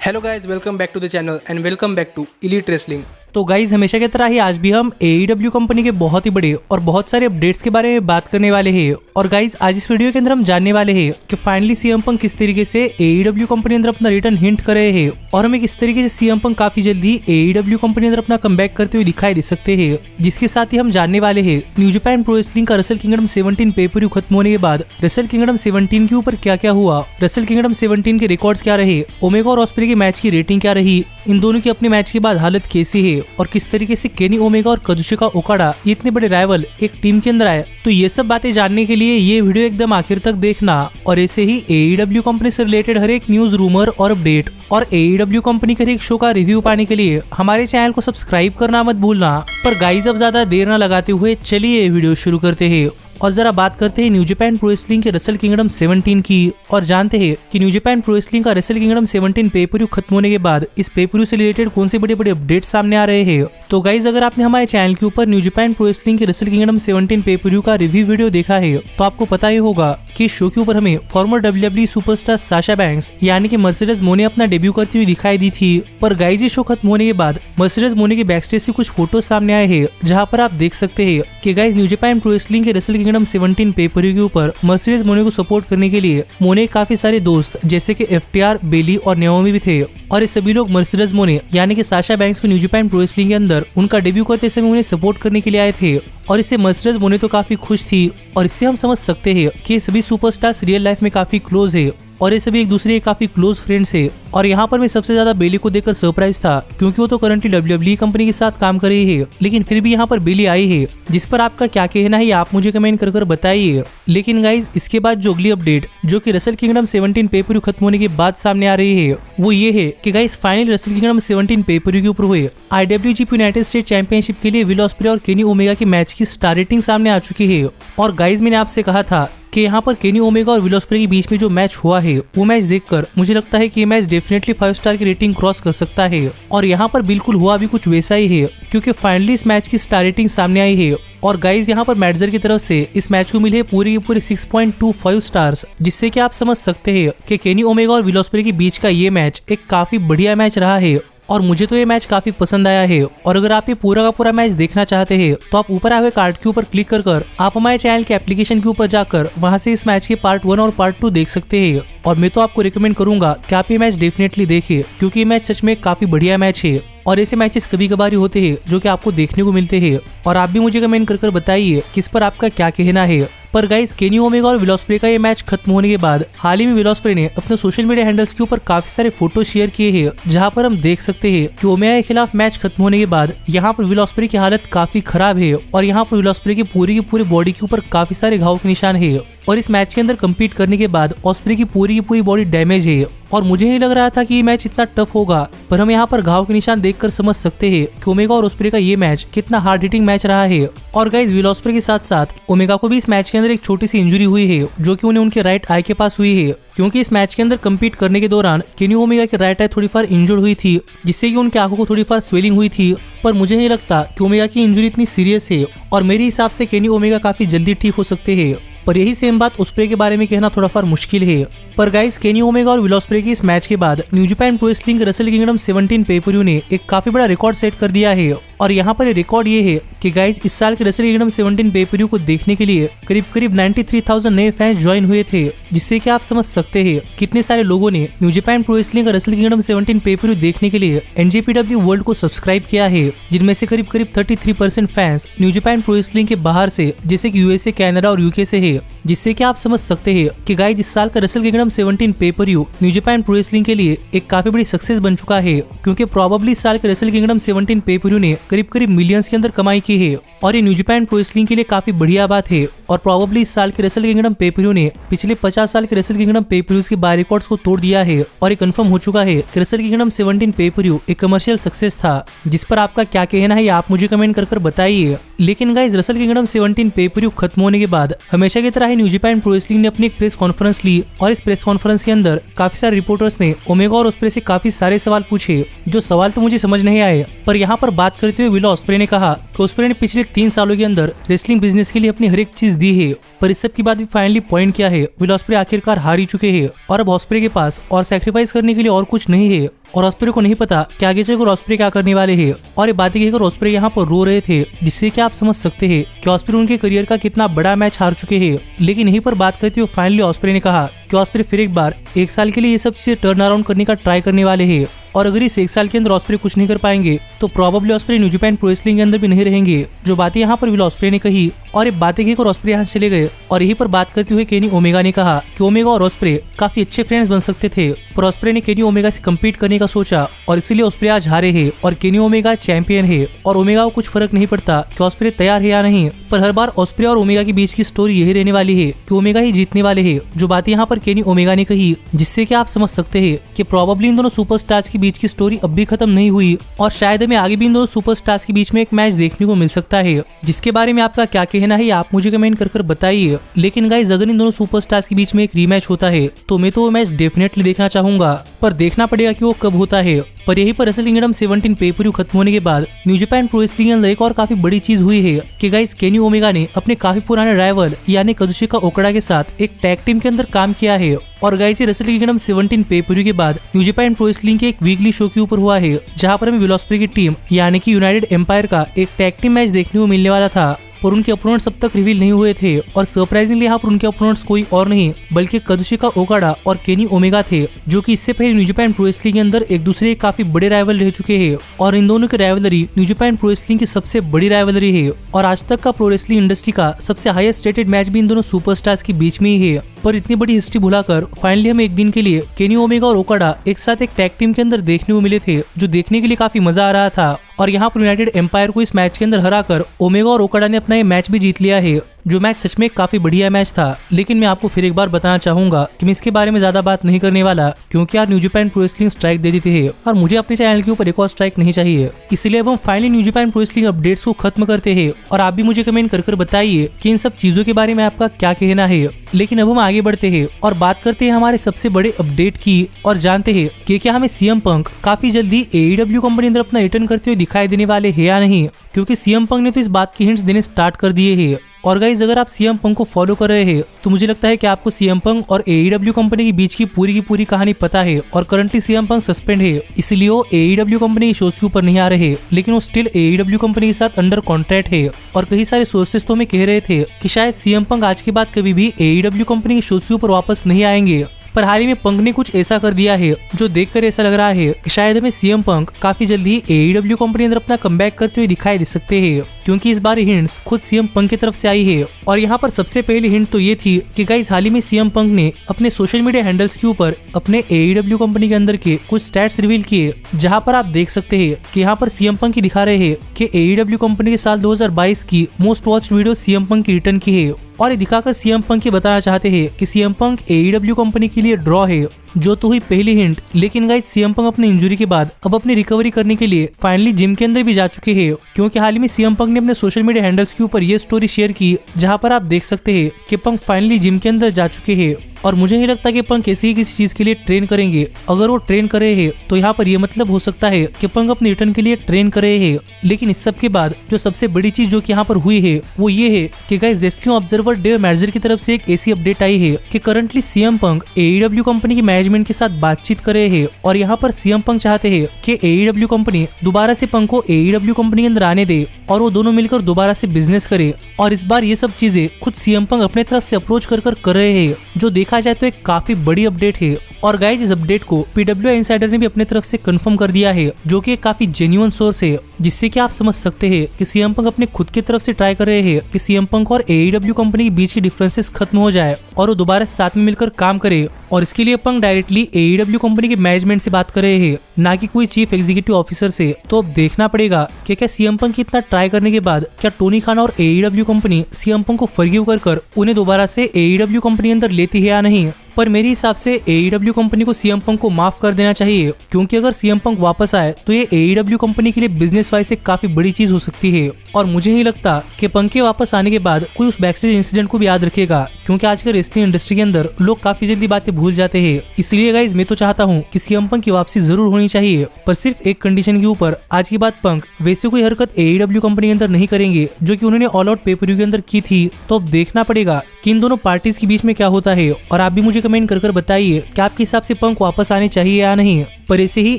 Hello guys, welcome back to the channel and welcome back to elite wrestling. तो guys हमेशा की तरह ही आज भी हम AEW कंपनी के बहुत ही बड़े और बहुत सारे अपडेट्स के बारे में बात करने वाले हैं। और गाइज आज इस वीडियो के अंदर हम जानने वाले हैं कि फाइनली CM पंक किस तरीके से AEW कंपनी अंदर अपना रिटर्न हिंट कर रहे हैं और हमें किस तरीके से CM पंक काफी जल्दी AEW कंपनी अंदर अपना कमबैक करते हुए दिखाई दे सकते हैं। जिसके साथ ही हम जानने वाले हैं न्यू जापान प्रो रेसलिंग का रेसल किंगडम 17 पे-पर-व्यू खत्म होने के बाद रेसल किंगडम 17 के ऊपर क्या क्या हुआ, रेसल किंगडम 17 के रिकॉर्ड्स क्या रहे, ओमेगा और ऑस्प्रे के मैच की रेटिंग क्या रही, इन दोनों की अपने मैच के बाद हालत कैसी है और किस तरीके से केनी ओमेगा और काजुशिका ओकाडा इतने बड़े राइवल एक टीम के अंदर आए। तो ये सब बातें जानने के लिए ये वीडियो एकदम आखिर तक देखना और ऐसे ही AEW कंपनी से रिलेटेड हर एक न्यूज, रूमर और अपडेट और AEW कंपनी के हर एक शो का रिव्यू पाने के लिए हमारे चैनल को सब्सक्राइब करना मत भूलना। पर गाइस अब ज्यादा देर न लगाते हुए चलिए वीडियो शुरू करते हैं और जरा बात करते हैं न्यू जापान प्रो रेसलिंग के रेसल किंगडम 17 की और जानते हैं कि न्यू जापान प्रो रेसलिंग का रेसल किंगडम 17 पे-पर-व्यू खत्म होने के बाद इस पे-पर-व्यू से रिलेटेड कौन से बड़े बड़े अपडेट्स सामने आ रहे हैं। तो गाइज अगर आपने हमारे चैनल के ऊपर न्यू जापान प्रो रेसलिंग के रेसल किंगडम 17 पे-पर-व्यू का रिव्यू वीडियो देखा है तो आपको पता ही होगा कि शो के ऊपर हमें farmer WWE superstar Sasha banks यानी कि मर्सिडीज मोने अपना डेब्यू करती हुई दिखाई दी थी। पर गाइज ये शो खत्म होने के बाद मर्सिडीज मोने के बैकस्टेज से कुछ फोटो सामने आए हैं जहाँ पर आप देख सकते हैं कि guys new Japan pro wrestling के रेसल किंगडम 17 पे-पर-व्यू के ऊपर मर्सिडीज मोने को सपोर्ट करने के लिए मोने काफी सारे दोस्त जैसे कि FTR, बेली और नेओमी भी थे और ये सभी लोग मर्सिडीज मोने यानी कि साशा बैंक्स को न्यू जापान प्रो रेसलिंग के अंदर उनका डेब्यू करते समय उन्हें सपोर्ट करने के लिए आए थे और इससे मर्सिडीज मोने तो काफी खुश थी और इससे हम समझ सकते हैं कि सभी सुपरस्टार्स रियल लाइफ में काफी क्लोज है और ये सभी एक दूसरे के काफी क्लोज फ्रेंड्स है। और यहाँ पर मैं सबसे ज्यादा बेली को देखकर सरप्राइज था क्योंकि वो तो करंटली WWE कंपनी के साथ काम कर रही है, लेकिन फिर भी यहाँ पर बेली आई है जिस पर आपका क्या कहना है आप मुझे कमेंट कर बताइए। लेकिन गाइज इसके बाद जो अगली अपडेट जो कि रेसल किंगडम 17 पे-पर-व्यू खत्म होने के बाद सामने आ रही है वो ये है कि गाइज फाइनल रेसल किंगडम 17 पे-पर-व्यू के ऊपर हुए IWGP यूनाइटेड स्टेट चैंपियनशिप के लिए विल ऑस्प्रे और केनी ओमेगा की मैच की स्टार रेटिंग सामने आ चुकी है। और गाइज मैंने आपसे कहा था कि यहाँ पर केनी ओमेगा और विल ऑस्प्रे के बीच में जो मैच हुआ है वो मैच देखकर मुझे लगता है कि ये मैच डेफिनेटली 5 स्टार की रेटिंग क्रॉस कर सकता है और यहाँ पर बिल्कुल हुआ भी कुछ वैसा ही है क्योंकि फाइनली इस मैच की स्टार रेटिंग सामने आई है और गाइज यहाँ पर मैटजर की तरफ से इस मैच को मिले पूरी की पूरी 6.25 स्टार्स, जिससे कि आप समझ सकते हैं कि केनी ओमेगा और विल ऑस्प्रे के बीच का ये मैच एक काफी बढ़िया मैच रहा है और मुझे तो ये मैच काफी पसंद आया है। और अगर आप ये पूरा का पूरा मैच देखना चाहते हैं तो आप ऊपर आए हुए कार्ड के ऊपर क्लिक कर आप हमारे चैनल के एप्लीकेशन के ऊपर जाकर वहां से इस मैच के पार्ट 1 और पार्ट 2 देख सकते हैं। और मैं तो आपको रिकमेंड करूंगा कि आप ये मैच डेफिनेटली देखें क्योंकि ये मैच सच में काफी बढ़िया मैच है और ऐसे मैचेस कभी कभार ही होते हैं जो कि आपको देखने को मिलते हैं। और आप भी मुझे कमेंट कर बताइए किस पर आपका क्या कहना है। पर गाइस केनी ओमेगा और विल ऑस्प्रे का ये मैच खत्म होने के बाद हाल ही में विल ऑस्प्रे ने अपने सोशल मीडिया हैंडल्स के ऊपर काफी सारे फोटो शेयर किए हैं जहां पर हम देख सकते हैं कि ओमेगा के खिलाफ मैच खत्म होने के बाद यहाँ पर विल ऑस्प्रे की हालत काफी खराब है और यहाँ पर विल ऑस्प्रे की पूरी बॉडी के ऊपर काफी सारे घाव के निशान है और इस मैच के अंदर कम्पीट करने के बाद ऑस्प्रे की पूरी बॉडी डैमेज है और मुझे नहीं लग रहा था कि ये मैच इतना टफ होगा। पर हम यहाँ पर घाव के निशान देखकर समझ सकते हैं कि ओमेगा और ऑस्प्रे का ये मैच कितना हार्ड हिटिंग मैच रहा है। और गाइस विल ऑस्प्रे के साथ साथ ओमेगा को भी इस मैच के अंदर एक छोटी सी इंजरी हुई है जो कि उन्हें उनके राइट आई के पास हुई है क्योंकि इस मैच के अंदर कम्पीट करने के दौरान केनी ओमेगा की राइट आई थोड़ी फार इंजर्ड हुई थी जिससे कि उनकी आंखों को थोड़ी फार स्वेलिंग हुई थी। पर मुझे नहीं लगता कि ओमेगा की इंजरी इतनी सीरियस है और मेरे हिसाब से केनी ओमेगा काफी जल्दी ठीक हो सकते हैं। पर यही सेम बात ऑस्प्रे के बारे में कहना थोड़ा फार मुश्किल है। पर गाइस केनी ओमेगा और विल ऑस्प्रे के इस मैच के बाद new Japan pro wrestling wrestle kingdom 17 पे-पर-व्यू ने एक काफी बड़ा रिकॉर्ड सेट कर दिया है और यहाँ पर रिकॉर्ड ये है कि गाइस इस साल के रेसल किंगडम 17 पे-पर-व्यू को देखने के लिए करीब 93,000 नए फैंस ज्वाइन हुए थे, जिससे कि आप समझ सकते हैं कितने सारे लोगों ने new Japan pro wrestling wrestle kingdom 17 पे-पर-व्यू देखने के लिए NJPW वर्ल्ड को सब्सक्राइब किया है, जिनमें से करीब 33% fans new Japan pro wrestling के बाहर से जैसे कि USA, कनाडा और UK से है, जिससे कि आप समझ सकते हैं कि गाइस इस साल का wrestle kingdom 17 pay-per-view New Japan pro wrestling के लिए एक काफी बड़ी सक्सेस बन चुका है क्योंकि प्रोबेबली इस साल के रेसल किंगडम 17 पे-पर-व्यू ने करीब मिलियंस के अंदर कमाई की है और ये न्यू जापान प्रो रेसलिंग के लिए काफी बढ़िया बात है। और प्रोबेबली इस साल के रेसल किंगडम पे-पर-व्यू ने पिछले 50 साल के रेसल किंगडम पे-पर-व्यूज के बाय रिकॉर्ड्स को तोड़ दिया है और ये कंफर्म हो चुका है कि रेसल किंगडम 17 पे-पर-व्यू एक कमर्शियल सक्सेस था। जिस पर आपका क्या कहना है आप मुझे कमेंट कर बताइए। लेकिन गाइस रेसल किंगडम 17 पे-पर-व्यू खत्म होने के बाद हमेशा की तरह न्यू जापान प्रो रेसलिंग ने अपनी एक प्रेस कॉन्फ्रेंस ली और इस प्रेस कॉन्फ्रेंस के अंदर काफी सारे रिपोर्टर्स ने ओमेगा और ऑस्प्रे से काफी सारे सवाल पूछे जो सवाल तो मुझे समझ नहीं आए। पर यहाँ पर बात करते हुए विल ऑस्प्रे ने कहा कि ओस्प्रे ने पिछले 3 सालों के अंदर रेसलिंग बिजनेस के लिए अपनी हर एक चीज दी है, पर इस सब की बात भी फाइनली पॉइंट क्या है, विल ओस्प्रे आखिरकार हार ही चुके हैं और अब ओस्प्रे के पास और सैक्रिफाइस करने के लिए और कुछ नहीं है और ओस्प्रे को नहीं पता कि आगे चलकर ओस्प्रे क्या करने वाले हैं। और ये बातें कहकर ओस्प्रे यहाँ पर रो रहे थे, जिससे कि आप समझ सकते हैं कि ओस्प्रे उनके करियर का कितना बड़ा मैच हार चुके हैं। लेकिन यहीं पर बात करते हुए फाइनली ओस्प्रे ने कहा कि ओस्प्रे फिर एक बार 1 साल के लिए ये सब चीजें टर्न अराउंड करने का ट्राई करने वाले हैं और अगर इस 1 साल के अंदर ओस्प्रे कुछ नहीं कर पाएंगे तो probably Ospreay New Japan pro wrestling के अंदर भी नहीं रहेंगे। जो बातें यहाँ पर विल ओस्प्रे ने कही और ये बातें कहकर ओस्प्रे यहाँ चले गए और यहीं पर बात करते हुए केनी ओमेगा ने कहा कि ओमेगा और ओस्प्रे काफी अच्छे फ्रेंड्स बन सकते थे, पर ओस्प्रे ने केनी ओमेगा से कम्पीट करने का सोचा और इसीलिए ओस्प्रे आज हारे है और केनी ओमेगा चैंपियन है और ओमेगा को कुछ फर्क नहीं पड़ता कि ओस्प्रे तैयार है या नहीं, पर हर बार ओस्प्रे और ओमेगा के बीच की स्टोरी यही रहने वाली है कि ओमेगा ही जीतने वाले है। जो बातें यहाँ पर केनी ओमेगा ने कही, जिससे कि आप समझ सकते हैं कि प्रोबेबली इन दोनों सुपरस्टार्स के बीच की स्टोरी अब भी खत्म नहीं हुई और शायद हमें आगे भी इन दोनों सुपरस्टार्स के बीच में एक मैच देखने को मिल सकता है, जिसके बारे में आपका क्या कहना है आप मुझे कमेंट कर बताइए। लेकिन गाइस अगर इन दोनों सुपरस्टार्स के बीच में एक रीमैच होता है तो मैं तो वो मैच डेफिनेटली देखना चाहूंगा, पर देखना पड़ेगा कि वो कब होता है। पर यहीं पर रेसलिंग किंगडम 17 पे-पर-व्यू खत्म होने के बाद न्यू जापान प्रो रेसलिंग के अंदर एक और काफी बड़ी चीज हुई है कि गाइस केनी ओमेगा ने अपने काफी पुराने राइवल यानी काजुशिका ओकाडा के साथ एक टैग टीम के अंदर काम किया है और गाइस ये रेसलिंग किंगडम 17 पे-पर-व्यू के बाद न्यू जापान प्रो रेसलिंग के एक वीकली शो के ऊपर हुआ है, जहां पर हमें विल ओस्प्रे की टीम यानी कि यूनाइटेड एम्पायर का एक टैग टीम मैच देखने को मिलने वाला था, पर उनके अपोनेंट्स अब तक रिवील नहीं हुए थे और सरप्राइजिंगली यहाँ पर उनके अपोनेंट्स कोई और नहीं बल्कि काजुशिका ओकाडा और केनी ओमेगा थे, जो कि इससे पहले न्यू जापान प्रो रेसलिंग के अंदर एक दूसरे के काफी बड़े राइवल रह चुके हैं और इन दोनों की rivalry new Japan pro wrestling की सबसे बड़ी राइवलरी है और आज तक का प्रो रेसलिंग इंडस्ट्री का सबसे हाईएस्ट रेटेड मैच भी इन दोनों सुपरस्टार्स के बीच में ही है। पर इतनी बड़ी हिस्ट्री भुलाकर फाइनली हमें एक दिन के लिए केनी ओमेगा और ओकाडा एक साथ एक टैग टीम के अंदर देखने को मिले थे, जो देखने के लिए काफी मजा आ रहा था और यहाँ पर यूनाइटेड एम्पायर को इस मैच के अंदर हराकर ओमेगा और ओकाडा ने अपना ये मैच भी जीत लिया है, जो मैच सच में काफी बढ़िया मैच था। लेकिन मैं आपको फिर एक बार बताना चाहूंगा कि मैं इसके बारे में ज्यादा बात नहीं करने वाला, क्योंकि यार New Japan pro wrestling strike दे देती है और मुझे अपने चैनल के ऊपर एक और स्ट्राइक नहीं चाहिए। इसलिए अब हम finally new Japan pro wrestling updates को खत्म करते हैं और आप भी मुझे कमेंट कर बताइए कि इन सब चीजों के बारे में आपका क्या कहना है। लेकिन अब हम आगे बढ़ते हैं और बात करते हैं हमारे सबसे बड़े अपडेट की और जानते हैं कि क्या हमें सीएम पंक काफी जल्दी AEW कंपनी अंदर अपना रिटर्न करते हुए दिखाई देने वाले हैं या नहीं, क्योंकि सीएम पंक ने तो इस बात की हिंट्स देने स्टार्ट कर दिए हैं। और गाइज अगर आप सीएम पंक को फॉलो कर रहे हैं तो मुझे लगता है कि आपको सीएम पंक और AEW कंपनी के बीच की पूरी कहानी पता है और करंटली सीएम पंक सस्पेंड है, इसलिए वो AEW कंपनी के शोज के ऊपर नहीं आ रहे, लेकिन वो स्टिल AEW कंपनी के साथ अंडर कॉन्ट्रैक्ट है और कई सारे सोर्सेस तो हमें कह रहे थे कि शायद सीएम पंक आज के बाद कभी भी AEW कंपनी के शोज के ऊपर वापस नहीं आएंगे। पर हाल ही में पंक ने कुछ ऐसा कर दिया है जो देखकर ऐसा लग रहा है कि शायद हमें सीएम पंक काफी जल्दी AEW कंपनी अंदर अपना कमबैक करते हुए दिखाई दे सकते हैं, क्योंकि इस बार हिंट्स खुद सीएम पंक की तरफ से आई है। और यहाँ पर सबसे पहली हिंट तो ये थी कि गाइस हाल ही में सीएम पंक ने अपने सोशल मीडिया हैंडल्स के ऊपर अपने AEW कंपनी के अंदर के कुछ स्टैट्स रिवील किए, जहाँ पर आप देख सकते हैं कि यहाँ पर सीएम पंक ही दिखा रहे हैं कि AEW कंपनी के साल 2022 की most watched video CM Punk की रिटर्न की है और ये दिखाकर सीएम पंक ये बताना चाहते हैं कि सीएम पंक AEW कंपनी के लिए ड्रॉ है, जो तो हुई पहली हिंट। लेकिन गाइस सीएम पंक अपनी इंजरी के बाद अब अपनी रिकवरी करने के लिए फाइनली जिम के अंदर भी जा चुके हैं, क्योंकि हाल ही में सीएम पंक ने अपने सोशल मीडिया हैंडल्स के ऊपर ये स्टोरी शेयर की, जहां पर आप देख सकते हैं कि पंक फाइनली जिम के अंदर जा चुके हैं। और मुझे नहीं लगता कि पंक ऐसे ही किसी चीज के लिए ट्रेन करेंगे। अगर वो ट्रेन कर रहे हैं तो यहाँ पर ये मतलब हो सकता है कि पंक अपने रिटर्न के लिए ट्रेन कर रहे हैं। लेकिन इस सब के बाद जो सबसे बड़ी चीज जो कि यहाँ पर हुई है वो ये है कि guys wrestling observer Dave manager की तरफ से एक ऐसी अपडेट आई है कि currently CM Punk AEW company की मैनेजमेंट के साथ बातचीत कर रहे हैं और यहाँ पर सीएम पंक चाहते हैं कि AEW कंपनी दोबारा से पंक को AEW कंपनी के अंदर आने दे और वो दोनों मिलकर दोबारा से बिजनेस करे। और इस बार ये सब चीजें खुद सीएम पंक अपने तरफ से अप्रोच कर रहे हैं, जो देखा जाए तो एक काफी बड़ी अपडेट है। और गाइस इस अपडेट को PW इनसाइडर ने भी अपने तरफ से कंफर्म कर दिया है, जो कि एक काफी जेन्युइन सोर्स है, जिससे कि आप समझ सकते हैं कि सीएम पंक अपने खुद की तरफ से ट्राई कर रहे हैं कि सीएम पंक और AEW कंपनी के बीच की डिफरेंसेस खत्म हो जाए और वो दोबारा साथ में मिलकर काम करे। और इसके लिए पंक डायरेक्टली AEW कंपनी के मैनेजमेंट से बात कर रहे हैं, ना कि कोई चीफ एग्जीक्यूटिव ऑफिसर से। तो अब देखना पड़ेगा कि क्या सीएम पंक की इतना ट्राई करने के बाद क्या टोनी खान और AEW कंपनी सीएम पंक को फॉरगिव कर उन्हें दोबारा से AEW कंपनी अंदर लेती है या नहीं। पर मेरे हिसाब से AEW कंपनी को CM पंक को माफ कर देना चाहिए, क्योंकि अगर CM पंक वापस आए तो ये AEW कंपनी के लिए बिजनेस वाइज एक काफी बड़ी चीज हो सकती है। और मुझे नहीं लगता कि पंक के वापस आने के बाद कोई उस बैकस्टेज इंसिडेंट को भी याद रखेगा, क्योंकि आज के रेसलिंग इंडस्ट्री के अंदर लोग काफी जल्दी बातें भूल जाते हैं। इसलिए गाइज मैं तो चाहता हूँ कि CM पंक की वापसी जरूर होनी चाहिए, पर सिर्फ एक कंडीशन के ऊपर। आज के बाद पंक वैसे कोई हरकत AEW कंपनी के अंदर नहीं करेंगे जो कि उन्होंने ऑल आउट पेपर के अंदर की थी। तो अब देखना पड़ेगा कि इन दोनों पार्टीज के बीच में क्या होता है। और आप भी मुझे कमेंट कर बताइए कि आपके हिसाब से पंक वापस आने चाहिए या नहीं। पर ऐसे ही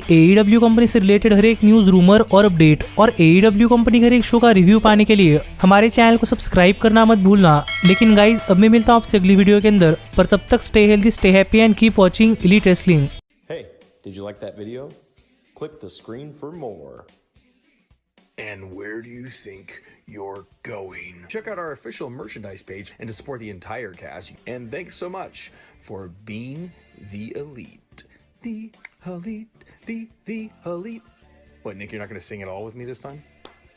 AEW कंपनी से रिलेटेड हर एक न्यूज, रूमर और अपडेट और AEW कंपनी के हर एक शो का रिव्यू पाने के लिए हमारे चैनल को सब्सक्राइब करना मत भूलना। लेकिन गाइज अब मैं मिलता हूँ आपसे अगली वीडियो के अंदर, पर तब तक stay healthy, stay happy and keep watching elite wrestling. Hey, did you like that video? Click the screen for more. And where do you think you're going? Check out our official merchandise page and to support the entire cast. And thanks so much for being the elite. The elite. The elite. What, Nick, you're not going to sing it all with me this time?